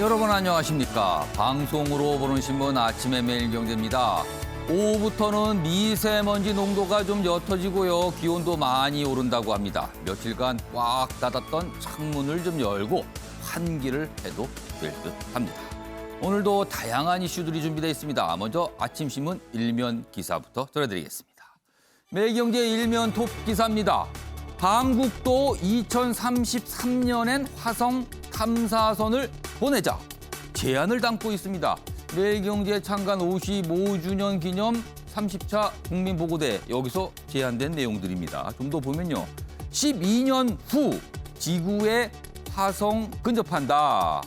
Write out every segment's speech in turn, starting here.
여러분 안녕하십니까. 방송으로 보는 신문 아침의 매일경제입니다. 오후부터는 미세먼지 농도가 좀 옅어지고요. 기온도 많이 오른다고 합니다. 며칠간 꽉 닫았던 창문을 좀 열고 환기를 해도 될 듯합니다. 오늘도 다양한 이슈들이 준비되어 있습니다. 먼저 아침 신문 일면 기사부터 전해드리겠습니다. 매일경제 일면 톱 기사입니다. 한국도 2033년엔 화성 탐사선을 보내자 제안을 담고 있습니다. 매일경제 창간 55주년 기념 30차 국민보고대 여기서 제안된 내용들입니다. 좀 더 보면요. 12년 후 지구에 화성 근접한다.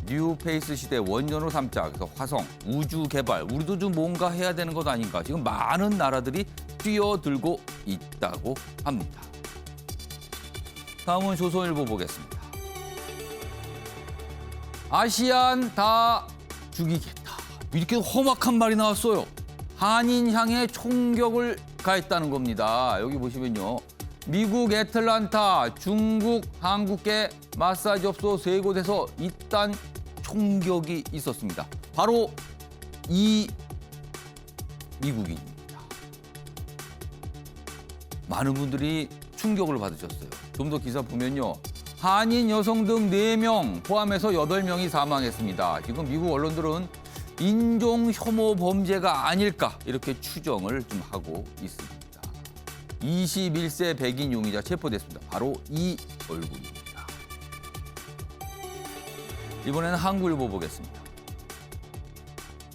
뉴페이스 시대 원년으로 삼자. 그래서 화성, 우주 개발, 우리도 좀 뭔가 해야 되는 것 아닌가. 지금 많은 나라들이 뛰어들고 있다고 합니다. 다음은 조선일보 보겠습니다. 아시안 다 죽이겠다. 이렇게 험악한 말이 나왔어요. 한인 향해 총격을 가했다는 겁니다. 여기 보시면요. 미국 애틀란타, 중국, 한국계 마사지 업소 3곳에서 이딴 총격이 있었습니다. 바로 이 미국인입니다. 많은 분들이 충격을 받으셨어요. 좀 더 기사 보면요. 한인 여성 등 4명 포함해서 8명이 사망했습니다. 지금 미국 언론들은 인종 혐오 범죄가 아닐까 이렇게 추정을 좀 하고 있습니다. 21세 백인 용의자 체포됐습니다. 바로 이 얼굴입니다. 이번에는 한국일보 보겠습니다.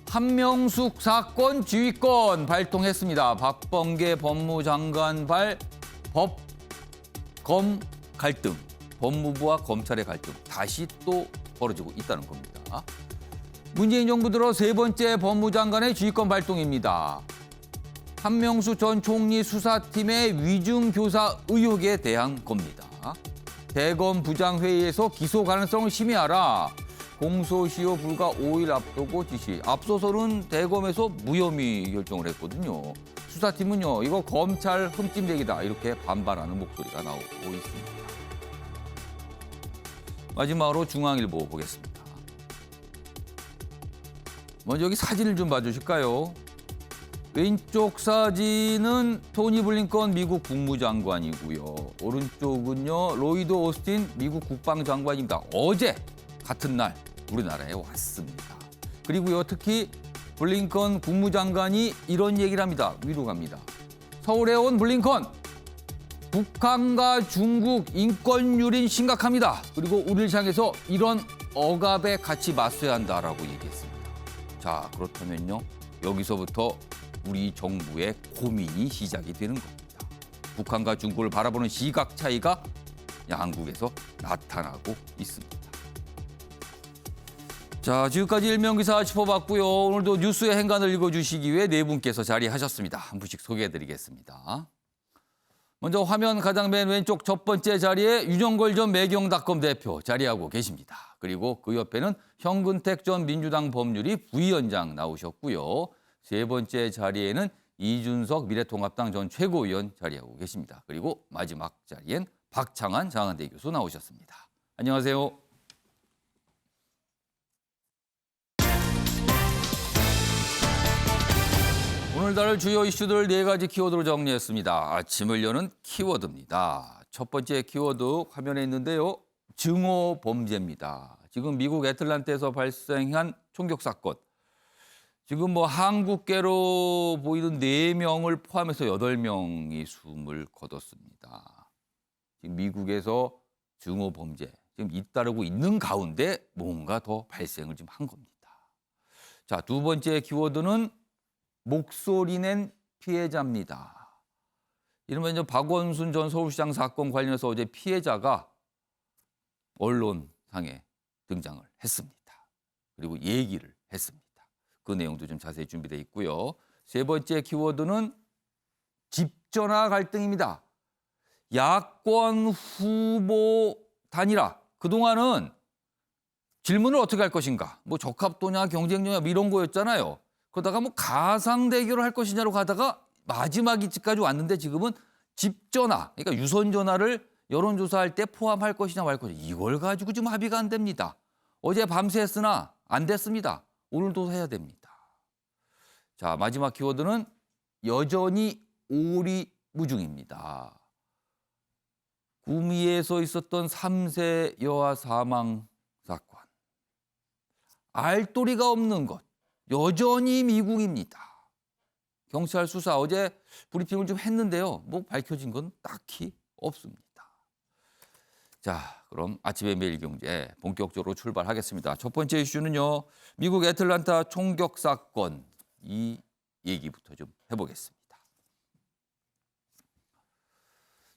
한명숙 사건 지휘권 발동했습니다. 박범계 법무장관 발 법검 갈등. 법무부와 검찰의 갈등 다시 또 벌어지고 있다는 겁니다. 문재인 정부 들어 3번째 법무장관의 지휘권 발동입니다. 한명수 전 총리 수사팀의 위중교사 의혹에 대한 겁니다. 대검 부장회의에서 기소 가능성을 심의하라. 공소시효 불과 5일 앞두고 지시. 앞서서는 대검에서 무혐의 결정을 했거든요. 수사팀은요. 이거 검찰 흠집내기다. 이렇게 반발하는 목소리가 나오고 있습니다. 마지막으로 중앙일보 보겠습니다. 먼저 여기 사진을 좀 봐주실까요? 왼쪽 사진은 토니 블링컨 미국 국무장관이고요. 오른쪽은요 로이드 오스틴 미국 국방장관입니다. 어제 같은 날 우리나라에 왔습니다. 그리고요 특히 블링컨 국무장관이 이런 얘기를 합니다. 위로 갑니다. 서울에 온 블링컨. 북한과 중국 인권 유린 심각합니다. 그리고 우리를 향해서 이런 억압에 같이 맞서야 한다라고 얘기했습니다. 자, 그렇다면요. 여기서부터 우리 정부의 고민이 시작이 되는 겁니다. 북한과 중국을 바라보는 시각 차이가 양국에서 나타나고 있습니다. 자, 지금까지 일면기사 짚어봤고요. 오늘도 뉴스의 행간을 읽어주시기 위해 4분께서 자리하셨습니다. 한 분씩 소개해드리겠습니다. 먼저 화면 가장 맨 왼쪽 첫 번째 자리에 윤영걸 전 매경닷컴 대표 자리하고 계십니다. 그리고 그 옆에는 현근택 전 민주당 법률위 부위원장 나오셨고요. 세 번째 자리에는 이준석 미래통합당 전 최고위원 자리하고 계십니다. 그리고 마지막 자리엔 박창한 장한대 교수 나오셨습니다. 안녕하세요. 오늘 다룰 주요 이슈들 4가지 키워드로 정리했습니다. 아침을 여는 키워드입니다. 첫 번째 키워드 화면에 있는데요. 증오 범죄입니다. 지금 미국 애틀란타에서 발생한 총격 사건. 지금 한국계로 보이는 4명을 포함해서 8명이 숨을 거뒀습니다. 지금 미국에서 증오 범죄 지금 잇따르고 있는 가운데 뭔가 더 발생을 좀 한 겁니다. 자, 두 번째 키워드는 목소리 낸 피해자입니다. 이른바 이제 박원순 전 서울시장 사건 관련해서 어제 피해자가 언론상에 등장을 했습니다. 그리고 얘기를 했습니다. 그 내용도 좀 자세히 준비되어 있고요. 세 번째 키워드는 집전화 갈등입니다. 야권 후보 단일화. 그동안은 질문을 어떻게 할 것인가. 적합도냐 경쟁력이냐 이런 거였잖아요. 그러다가 가상 대결을 할 것이냐로 가다가 마지막 이쯤까지 왔는데 지금은 집전화, 그러니까 유선 전화를 여론조사할 때 포함할 것이냐 말 것이냐 이걸 가지고 지금 합의가 안 됩니다. 어제 밤새 했으나 안 됐습니다. 오늘도 해야 됩니다. 자, 마지막 키워드는 여전히 오리무중입니다. 구미에서 있었던 3세 여아 사망 사건. 알도리가 없는 것, 여전히 미궁입니다. 경찰 수사 어제 브리핑을 좀 했는데요. 뭐 밝혀진 건 딱히 없습니다. 자, 그럼 아침의 매일경제 본격적으로 출발하겠습니다. 첫 번째 이슈는요. 미국 애틀란타 총격 사건, 이 얘기부터 좀 해보겠습니다.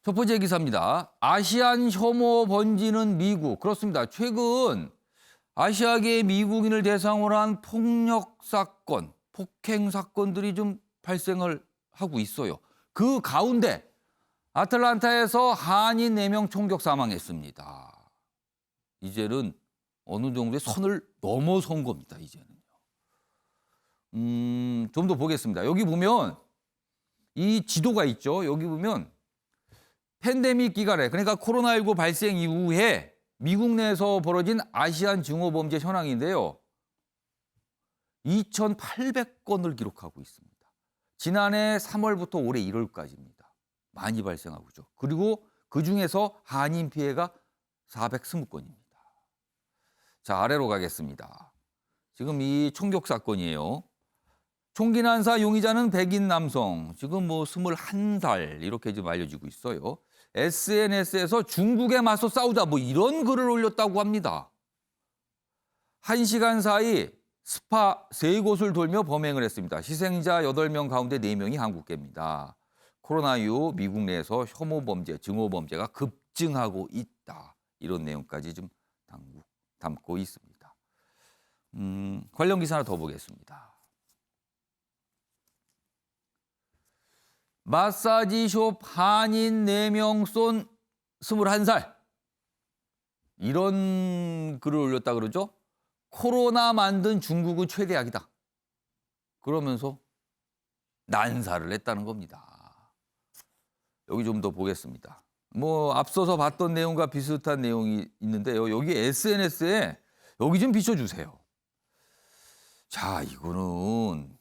첫 번째 기사입니다. 아시안 혐오 번지는 미국. 그렇습니다. 최근 아시아계 미국인을 대상으로 한 폭력 사건, 폭행 사건들이 좀 발생을 하고 있어요. 그 가운데 아틀란타에서 한인 4명 총격 사망했습니다. 이제는 어느 정도의 선을 넘어선 겁니다. 이제는요. 좀 더 보겠습니다. 여기 보면 이 지도가 있죠. 여기 보면 팬데믹 기간에, 그러니까 코로나19 발생 이후에 미국 내에서 벌어진 아시안 증오범죄 현황인데요. 2,800건을 기록하고 있습니다. 지난해 3월부터 올해 1월까지입니다. 많이 발생하고 있죠. 그리고 그중에서 한인 피해가 420건입니다. 자, 아래로 가겠습니다. 지금 이 총격 사건이에요. 총기 난사 용의자는 백인 남성, 지금 뭐 21살 이렇게 지금 알려지고 있어요. SNS에서 중국에 맞서 싸우자 뭐 이런 글을 올렸다고 합니다. 1시간 사이 스파 3곳을 돌며 범행을 했습니다. 희생자 8명 가운데 4명이 한국계입니다. 코로나 이후 미국 내에서 혐오 범죄, 증오 범죄가 급증하고 있다. 이런 내용까지 좀 담고 있습니다. 관련 기사 하나 더 보겠습니다. 마사지숍 한인 4명 쏜 21살. 이런 글을 올렸다 그러죠. 코로나 만든 중국은 최대악이다. 그러면서 난사를 했다는 겁니다. 여기 좀 더 보겠습니다. 뭐 앞서서 봤던 내용과 비슷한 내용이 있는데요. 여기 SNS에 여기 좀 비춰주세요. 자, 이거는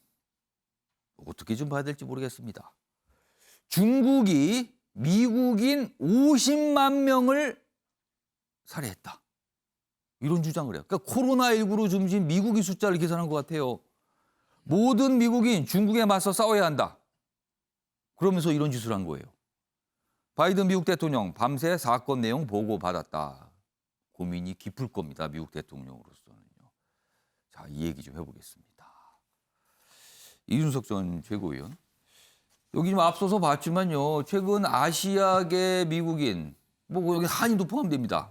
어떻게 좀 봐야 될지 모르겠습니다. 중국이 미국인 50만 명을 살해했다. 이런 주장을 해요. 그러니까 코로나19로 숨진 미국인 숫자를 계산한 것 같아요. 모든 미국인 중국에 맞서 싸워야 한다. 그러면서 이런 짓을 한 거예요. 바이든 미국 대통령 밤새 사건 내용 보고받았다. 고민이 깊을 겁니다. 미국 대통령으로서는요. 자, 이 얘기 좀 해보겠습니다. 이준석 전 최고위원. 여기 좀 앞서서 봤지만요. 최근 아시아계 미국인, 뭐 여기 한인도 포함됩니다.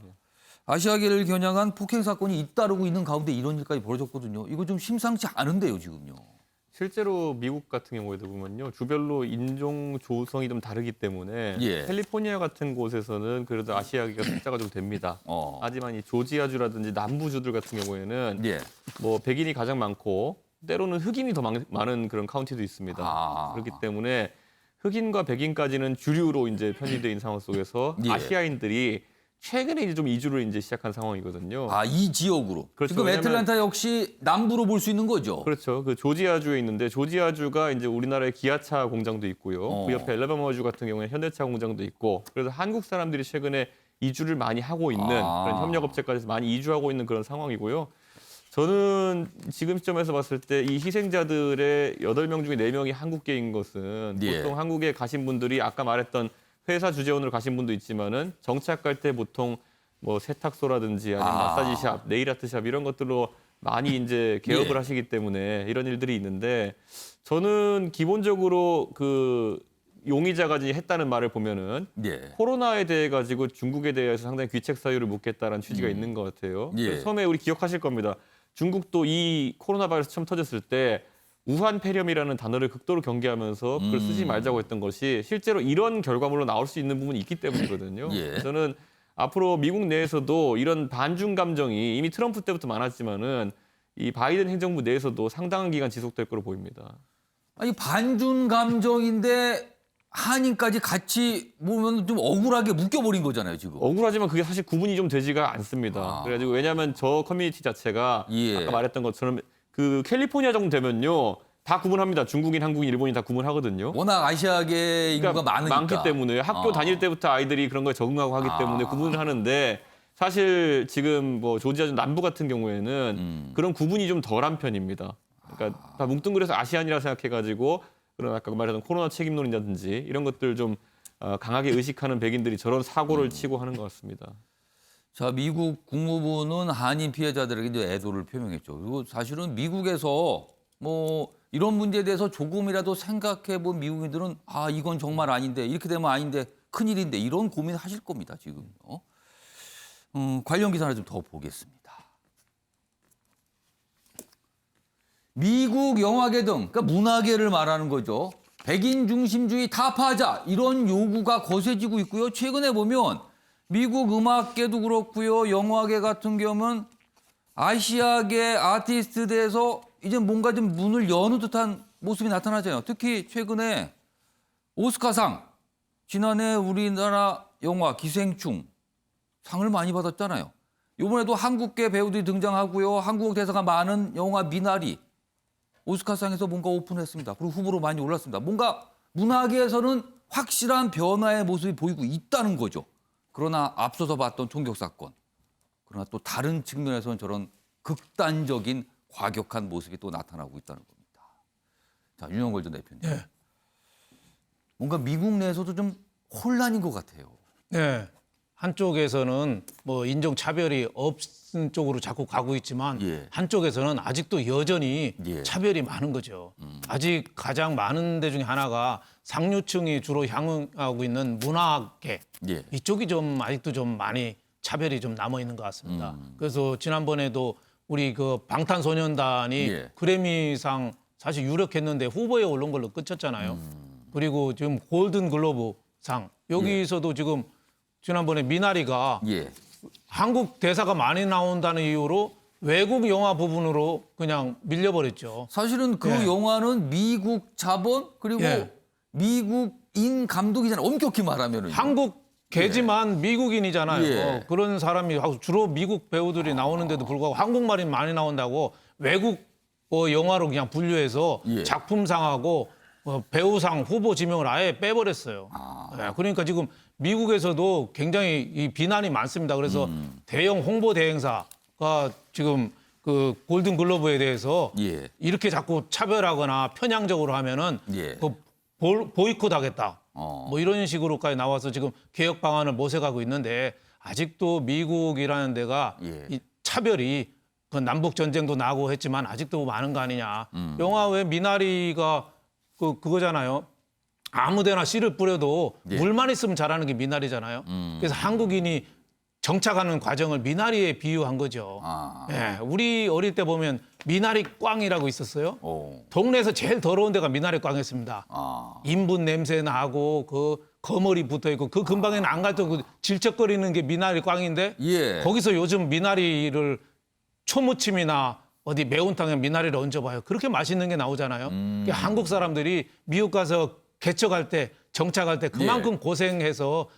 아시아계를 겨냥한 폭행 사건이 잇따르고 있는 가운데 이런 일까지 벌어졌거든요. 이거 좀 심상치 않은데요, 지금요. 실제로 미국 같은 경우에도 보면요. 주별로 인종 조성이 좀 다르기 때문에 예. 캘리포니아 같은 곳에서는 그래도 아시아계가 숫자가 좀 됩니다. 하지만 이 조지아주라든지 남부주들 같은 경우에는 예. 뭐 백인이 가장 많고 때로는 흑인이 더 많은 그런 카운티도 있습니다. 그렇기 때문에 흑인과 백인까지는 주류로 이제 편입되어 있는 상황 속에서 예. 아시아인들이 최근에 이제 좀 이주를 이제 시작한 상황이거든요. 이 지역으로. 그렇죠. 지금 애틀란타 역시 남부로 볼 수 있는 거죠. 그렇죠. 그 조지아주에 있는데 조지아주가 이제 우리나라의 기아차 공장도 있고요. 그 옆에 엘라바마주 같은 경우에 현대차 공장도 있고. 그래서 한국 사람들이 최근에 이주를 많이 하고 있는 그런 협력업체까지 많이 이주하고 있는 그런 상황이고요. 저는 지금 시점에서 봤을 때 이 희생자들의 8명 중에 4명이 한국계인 것은 예. 보통 한국에 가신 분들이 아까 말했던 회사 주재원으로 가신 분도 있지만은 정착할 때 보통 뭐 세탁소라든지 아니면 마사지샵, 네일아트샵 이런 것들로 많이 이제 개업을 하시기 때문에 이런 일들이 있는데 저는 기본적으로 그 용의자가 했다는 말을 보면은 코로나에 대해 가지고 중국에 대해서 상당히 귀책 사유를 묻겠다라는 취지가 있는 것 같아요. 처음에 우리 기억하실 겁니다. 중국도 이 코로나 바이러스 처음 터졌을 때 우한 폐렴이라는 단어를 극도로 경계하면서 그걸 쓰지 말자고 했던 것이 실제로 이런 결과물로 나올 수 있는 부분이 있기 때문이거든요. 저는 앞으로 미국 내에서도 이런 반중 감정이 이미 트럼프 때부터 많았지만은 이 바이든 행정부 내에서도 상당한 기간 지속될 거로 보입니다. 아니 반중 감정인데 한인까지 같이 보면 좀 억울하게 묶여버린 거잖아요, 지금. 억울하지만 그게 사실 구분이 좀 되지가 않습니다. 그래가지고 왜냐하면 저 커뮤니티 자체가 예. 아까 말했던 것처럼 그 캘리포니아 정도 되면요. 다 구분합니다. 중국인, 한국인, 일본인 다 구분하거든요. 워낙 아시아계 인구가 많으니까. 많기 때문에 학교 다닐 때부터 아이들이 그런 거에 적응하고 하기 때문에 구분을 하는데 사실 지금 뭐 조지아 남부 같은 경우에는 그런 구분이 좀 덜한 편입니다. 그러니까 다 뭉뚱그려서 아시안이라 생각해가지고 그런 아까 말했던 코로나 책임론이라든지 이런 것들 좀 강하게 의식하는 백인들이 저런 사고를 치고 하는 것 같습니다. 자, 미국 국무부는 한인 피해자들에게 이제 애도를 표명했죠. 그리고 사실은 미국에서 뭐 이런 문제에 대해서 조금이라도 생각해 본 미국인들은 아, 이건 정말 아닌데 이렇게 되면 아닌데 큰일인데 이런 고민하실 겁니다, 지금. 관련 기사 하나 좀 더 보겠습니다. 미국 영화계 등 그러니까 문화계를 말하는 거죠. 백인 중심주의 타파하자 이런 요구가 거세지고 있고요. 최근에 보면 미국 음악계도 그렇고요. 영화계 같은 경우는 아시아계 아티스트들에서 이제 뭔가 좀 문을 여는 듯한 모습이 나타나잖아요. 특히 최근에 오스카상, 지난해 우리나라 영화 기생충 상을 많이 받았잖아요. 이번에도 한국계 배우들이 등장하고요. 한국 대사가 많은 영화 미나리 오스카상에서 뭔가 오픈했습니다. 그리고 후보로 많이 올랐습니다. 뭔가 문화계에서는 확실한 변화의 모습이 보이고 있다는 거죠. 그러나 앞서서 봤던 총격 사건, 그러나 또 다른 측면에서는 저런 극단적인 과격한 모습이 또 나타나고 있다는 겁니다. 자, 윤영걸 전 대표님. 네. 뭔가 미국 내에서도 좀 혼란인 것 같아요. 네. 한쪽에서는 뭐 인종차별이 없는 쪽으로 자꾸 가고 있지만 예. 한쪽에서는 아직도 여전히 예. 차별이 많은 거죠. 아직 가장 많은 데 중에 하나가 상류층이 주로 향하고 있는 문화계 예. 이쪽이 좀 아직도 좀 많이 차별이 좀 남아 있는 것 같습니다. 그래서 지난번에도 우리 그 방탄소년단이 예. 그래미상 사실 유력했는데 후보에 오른 걸로 끝쳤잖아요. 그리고 지금 골든 글로브상 여기서도 지금 지난번에 미나리가 예. 한국 대사가 많이 나온다는 이유로 외국 영화 부분으로 그냥 밀려버렸죠. 사실은 그 예. 영화는 미국 자본 그리고 예. 미국인 감독이잖아요. 엄격히 말하면은. 한국 개지만 미국인이잖아요. 예. 그런 사람이 주로 미국 배우들이 나오는데도 불구하고 한국말이 많이 나온다고 외국 영화로 그냥 분류해서 예. 작품상하고 배우상 후보 지명을 아예 빼버렸어요. 예, 그러니까 지금 미국에서도 굉장히 이 비난이 많습니다. 그래서 대형 홍보 대행사가 지금 그 골든 글로브에 대해서 예. 이렇게 자꾸 차별하거나 편향적으로 하면은 예. 그 보이콧하겠다. 뭐 이런 식으로까지 나와서 지금 개혁 방안을 모색하고 있는데 아직도 미국이라는 데가 예. 이 차별이 그 남북 전쟁도 나고 했지만 아직도 많은 거 아니냐. 영화 왜 미나리가 그거잖아요. 아무데나 씨를 뿌려도 예. 물만 있으면 자라는 게 미나리잖아요. 그래서 한국인이 정착하는 과정을 미나리에 비유한 거죠. 예, 우리 어릴 때 보면 미나리 꽝이라고 있었어요. 오. 동네에서 제일 더러운 데가 미나리 꽝이었습니다. 인분 냄새 나고 그 거머리 붙어 있고 그 근방에는 안 갈 때 그 질척거리는 게 미나리 꽝인데 예. 거기서 요즘 미나리를 초무침이나 어디 매운탕에 미나리를 얹어봐요. 그렇게 맛있는 게 나오잖아요. 그러니까 한국 사람들이 미국 가서 개척할 때 정착할 때 그만큼 예. 고생해서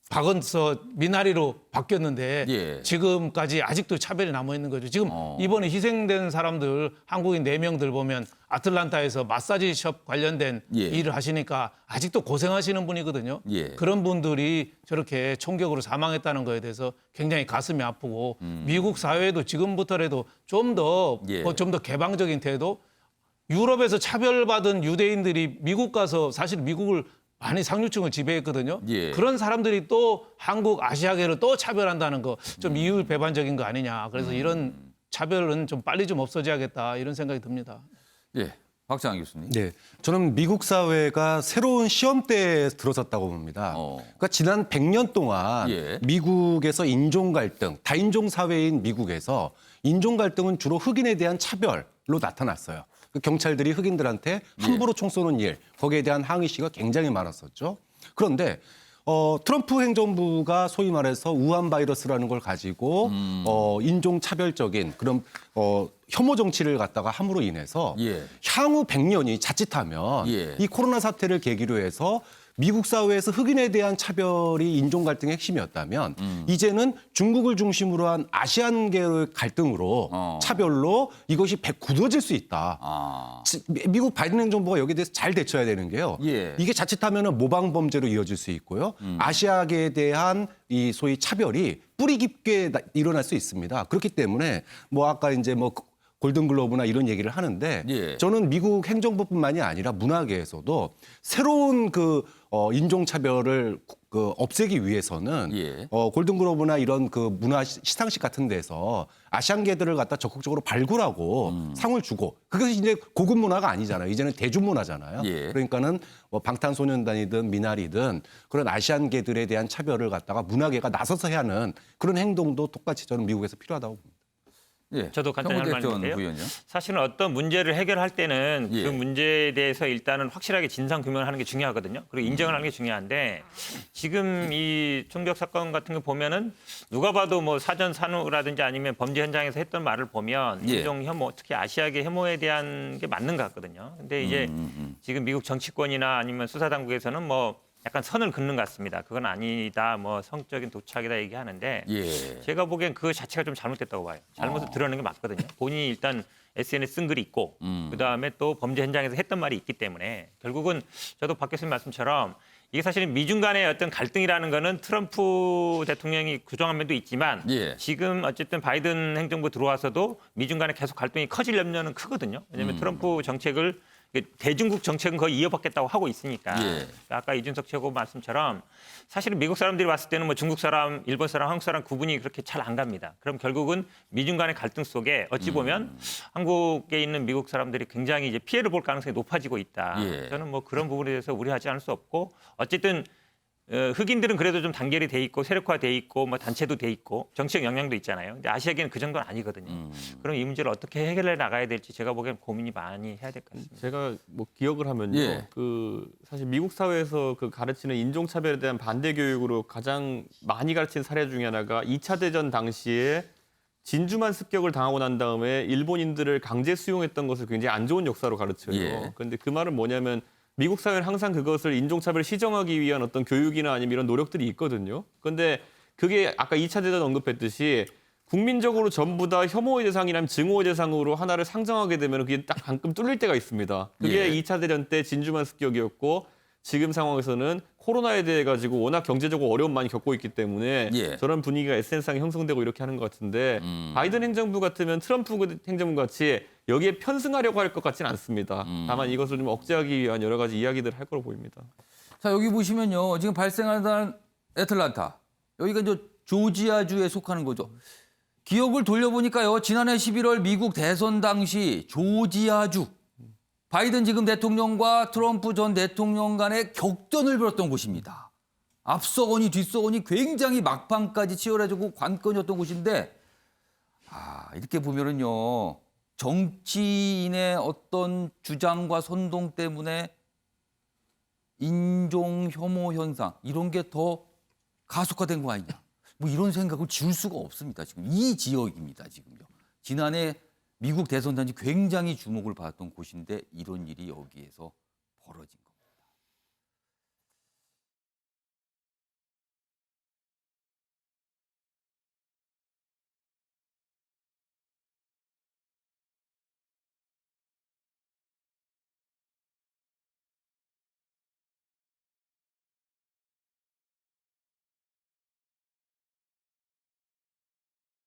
박은서 미나리로 바뀌었는데 예. 지금까지 아직도 차별이 남아 있는 거죠. 지금 이번에 희생된 사람들 한국인 4명들 보면 아틀란타에서 마사지 숍 관련된 예. 일을 하시니까 아직도 고생하시는 분이거든요. 예. 그런 분들이 저렇게 총격으로 사망했다는 거에 대해서 굉장히 가슴이 아프고 미국 사회도 지금부터라도 좀 더 예. 좀 더 개방적인 태도 유럽에서 차별받은 유대인들이 미국 가서 사실 미국을 많이 상류층을 지배했거든요. 예. 그런 사람들이 또 한국 아시아계를 또 차별한다는 거 좀 이율 배반적인 거 아니냐. 그래서 이런 차별은 좀 빨리 좀 없어져야겠다 이런 생각이 듭니다. 예. 박장한 교수님. 네, 저는 미국 사회가 새로운 시험대에 들어섰다고 봅니다. 그러니까 지난 100년 동안 예. 미국에서 인종 갈등, 다인종 사회인 미국에서 인종 갈등은 주로 흑인에 대한 차별로 나타났어요. 그 경찰들이 흑인들한테 함부로 총 쏘는 일, 거기에 대한 항의 시가 굉장히 많았었죠. 그런데 트럼프 행정부가 소위 말해서 우한 바이러스라는 걸 가지고 인종 차별적인 그런 혐오 정치를 갖다가 함으로 인해서 예. 향후 100년이 자칫하면 예. 이 코로나 사태를 계기로 해서 미국 사회에서 흑인에 대한 차별이 인종 갈등의 핵심이었다면 이제는 중국을 중심으로 한 아시안계의 갈등으로 차별로 이것이 굳어질 수 있다. 미국 바이든 행정부가 여기에 대해서 잘 대처해야 되는 게요. 예. 이게 자칫하면 모방 범죄로 이어질 수 있고요. 아시아계에 대한 이 소위 차별이 뿌리 깊게 일어날 수 있습니다. 그렇기 때문에 뭐 아까 이제 뭐 골든글로브나 이런 얘기를 하는데 예. 저는 미국 행정부뿐만이 아니라 문화계에서도 새로운 인종차별을 없애기 위해서는 예. 골든글로브나 이런 문화 시상식 같은 데서 아시안계들을 갖다 적극적으로 발굴하고 상을 주고 그것이 이제 고급 문화가 아니잖아요. 이제는 대중문화잖아요. 예. 그러니까는 뭐 방탄소년단이든 미나리든 그런 아시안계들에 대한 차별을 갖다가 문화계가 나서서 해야 하는 그런 행동도 똑같이 저는 미국에서 필요하다고 봅니다. 예. 저도 간단히 할 정우택 전 말인데요. 부위원요. 사실은 어떤 문제를 해결할 때는 예. 그 문제에 대해서 일단은 확실하게 진상 규명을 하는 게 중요하거든요. 그리고 인정을 하는 게 중요한데 지금 이 총격 사건 같은 거 보면은 누가 봐도 뭐 사전 산후라든지 아니면 범죄 현장에서 했던 말을 보면 예. 인종 혐오, 특히 아시아계 혐오에 대한 게 맞는 것 같거든요. 근데 이제 지금 미국 정치권이나 아니면 수사 당국에서는 뭐 약간 선을 긋는 것 같습니다. 그건 아니다, 뭐 성적인 도착이다 얘기하는데 예. 제가 보기엔 그 자체가 좀 잘못됐다고 봐요. 잘못을 드러내는 게 맞거든요. 본인이 일단 SNS 쓴 글이 있고 그다음에 또 범죄 현장에서 했던 말이 있기 때문에 결국은 저도 박 교수님 말씀처럼 이게 사실은 미중 간의 어떤 갈등이라는 거는 트럼프 대통령이 규정한 면도 있지만 예. 지금 어쨌든 바이든 행정부 들어와서도 미중 간에 계속 갈등이 커질 염려는 크거든요. 왜냐하면 트럼프 정책을 대중국 정책은 거의 이어받겠다고 하고 있으니까. 예. 아까 이준석 최고 말씀처럼 사실은 미국 사람들이 봤을 때는 뭐 중국 사람, 일본 사람, 한국 사람 구분이 그렇게 잘 안 갑니다. 그럼 결국은 미중 간의 갈등 속에 어찌 보면 한국에 있는 미국 사람들이 굉장히 이제 피해를 볼 가능성이 높아지고 있다. 예. 저는 뭐 그런 부분에 대해서 우려하지 않을 수 없고 어쨌든 흑인들은 그래도 좀 단결이 돼 있고 세력화돼 있고 뭐 단체도 돼 있고 정치적 영향도 있잖아요. 근데 아시아계는 그 정도는 아니거든요. 그럼 이 문제를 어떻게 해결해 나가야 될지 제가 보기엔 고민이 많이 해야 될 것 같습니다. 제가 뭐 기억을 하면요. 예. 사실 미국 사회에서 가르치는 인종차별에 대한 반대 교육으로 가장 많이 가르친 사례 중에 하나가 2차 대전 당시에 진주만 습격을 당하고 난 다음에 일본인들을 강제 수용했던 것을 굉장히 안 좋은 역사로 가르쳐요. 예. 그런데 그 말은 뭐냐면 미국 사회는 항상 그것을 인종차별을 시정하기 위한 어떤 교육이나 아니면 이런 노력들이 있거든요. 그런데 그게 아까 2차 대전 언급했듯이 국민적으로 전부 다 혐오의 대상이라면 증오의 대상으로 하나를 상정하게 되면 그게 딱 방금 뚫릴 때가 있습니다. 그게 예. 2차 대전 때 진주만 습격이었고 지금 상황에서는 코로나에 대해 가지고 워낙 경제적으로 어려움 많이 겪고 있기 때문에 예. 저런 분위기가 SNS상에 형성되고 이렇게 하는 것 같은데 바이든 행정부 같으면 트럼프 행정부 같이 여기에 편승하려고 할 것 같지는 않습니다. 다만 이것을 좀 억제하기 위한 여러 가지 이야기들을 할 거로 보입니다. 자, 여기 보시면요. 지금 발생하는 애틀란타. 여기가 이제 조지아주에 속하는 거죠. 기억을 돌려보니까요. 지난해 11월 미국 대선 당시 조지아주. 바이든 지금 대통령과 트럼프 전 대통령 간의 격전을 벌였던 곳입니다. 앞서거니 뒤서거니 굉장히 막판까지 치열해지고 관건이었던 곳인데 이렇게 보면은요. 정치인의 어떤 주장과 선동 때문에 인종 혐오 현상 이런 게 더 가속화된 거 아니냐. 뭐 이런 생각을 지울 수가 없습니다. 지금 이 지역입니다. 지금요. 지난해 미국 대선 당시 굉장히 주목을 받았던 곳인데 이런 일이 여기에서 벌어진